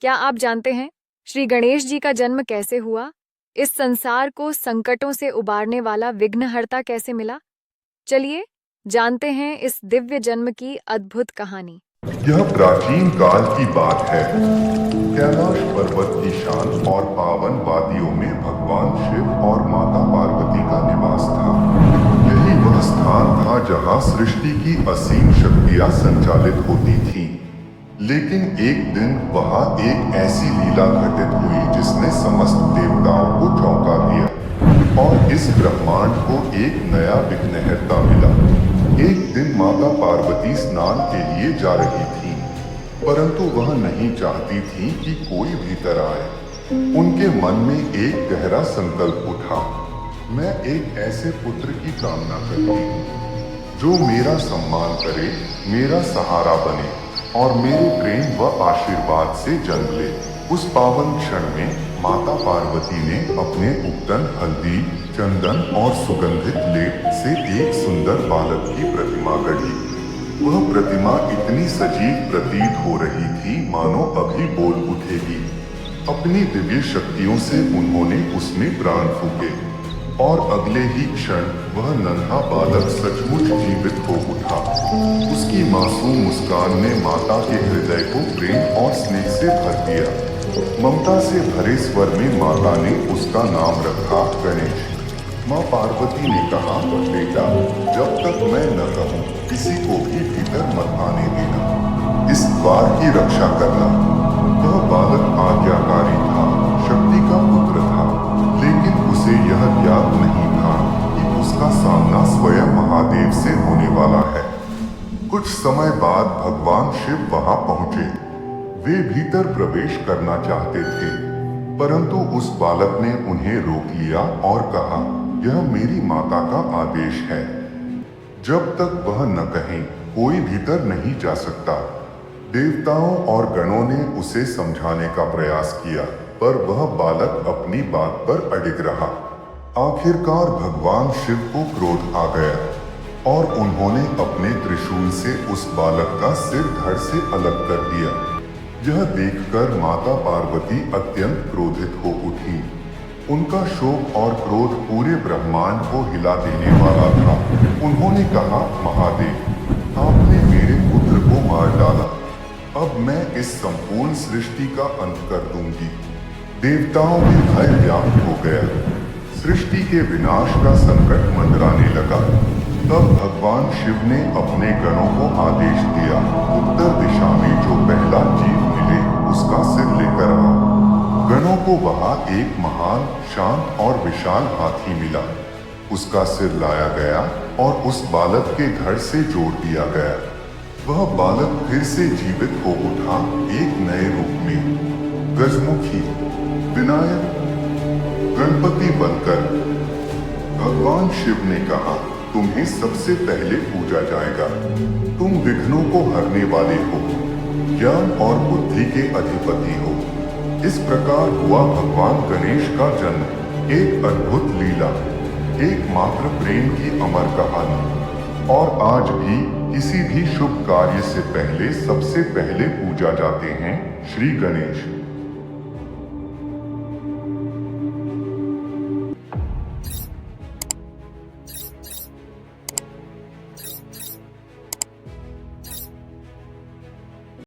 क्या आप जानते हैं श्री गणेश जी का जन्म कैसे हुआ? इस संसार को संकटों से उबारने वाला विघ्नहर्ता कैसे मिला? चलिए जानते हैं इस दिव्य जन्म की अद्भुत कहानी। यह प्राचीन काल की बात है। कैलाश पर्वत की शांत और पावन वादियों में भगवान शिव और माता पार्वती का निवास था। यही वह स्थान था जहां सृष्टि की असीम शक्तियां संचालित होती थीं। लेकिन एक दिन वहां एक ऐसी लीला घटित हुई जिसने समस्त देवताओं को चौंका दिया और इस ब्रह्मांड को एक नया विघ्नहर्ता मिला। एक दिन माता पार्वती स्नान के लिए जा रही थी, परंतु वह नहीं चाहती थी कि कोई भीतर आए। उनके मन में एक गहरा संकल्प उठा, मैं एक ऐसे पुत्र की कामना करती हूँ जो मेरा सम्मान करे, मेरा सहारा बने और मेरे प्रेम व आशीर्वाद से जन्म ले। उस पावन क्षण में माता पार्वती ने अपने उपटन हल्दी, चंदन और सुगंधित लेप से एक सुंदर बालक की प्रतिमा गढ़ी। वह प्रतिमा इतनी सजीव प्रतीत हो रही थी मानो अभी बोल उठेगी। अपनी दिव्य शक्तियों से उन्होंने उसमें प्राण फूके और अगले ही क्षण वह नन्हा बालक सचमुच जीवित हो उठा। उसकी मासूम मुस्कान ने माता के हृदय को प्रेम और स्नेह से भर दिया। ममता से भरे स्वर में माता ने उसका नाम रखा गणेश। माँ पार्वती ने कहा, बेटा, जब तक मैं न कहूँ किसी को भी भीतर मत आने देना, इस द्वार की रक्षा करना। वह बालक आज्ञाकारी था, शक्ति का पुत्र था, लेकिन उसे यह ज्ञात नहीं था कि उसका सामना स्वयं महादेव से होने वाला है। कुछ समय बाद भगवान शिव वहां पहुंचे। वे भीतर प्रवेश करना चाहते थे, परंतु उस बालक ने उन्हें रोक लिया और कहा, यह मेरी माता का आदेश है। जब तक वह न कहे कोई भीतर नहीं जा सकता। देवताओं और गणों ने उसे समझाने का प्रयास किया, पर वह बालक अपनी बात पर अडिग रहा। आखिरकार भगवान शिव को क्रोध आ गया और उन्होंने अपने त्रिशूल से उस बालक का सिर धड़ से अलग कर दिया। यह देखकर माता पार्वती अत्यंत क्रोधित हो उठी। उनका शोक और क्रोध पूरे ब्रह्मांड को हिला देने वाला था। उन्होंने कहा, महादेव, आपने मेरे पुत्र को मार डाला, अब मैं इस संपूर्ण सृष्टि का अंत कर दूंगी। देवताओं में भय व्याप्त हो गया। सृष्टि के विनाश का संकट मंडराने लगा। तब भगवान शिव ने अपने गणों को आदेश दिया, उत्तर दिशा में जो पहला जीव मिले उसका सिर लेकर आओ। गणों को वहां एक महान, शांत और विशाल हाथी मिला। उसका सिर लाया गया और उस बालक के धड़ से जोड़ दिया गया। वह बालक फिर से जीवित हो उठा, एक नए रूप में, गजमुखी, विनायक, गणपति बनकर। भगवान शिव ने कहा, तुम्हें सबसे पहले पूजा जाएगा। तुम विघ्नों को हरने वाले हो, ज्ञान और बुद्धि के अधिपति हो। इस प्रकार हुआ भगवान गणेश का जन्म। एक अद्भुत लीला, एकमात्र प्रेम की अमर कहानी। और आज भी किसी भी शुभ कार्य से पहले सबसे पहले पूजा जाते हैं श्री गणेश।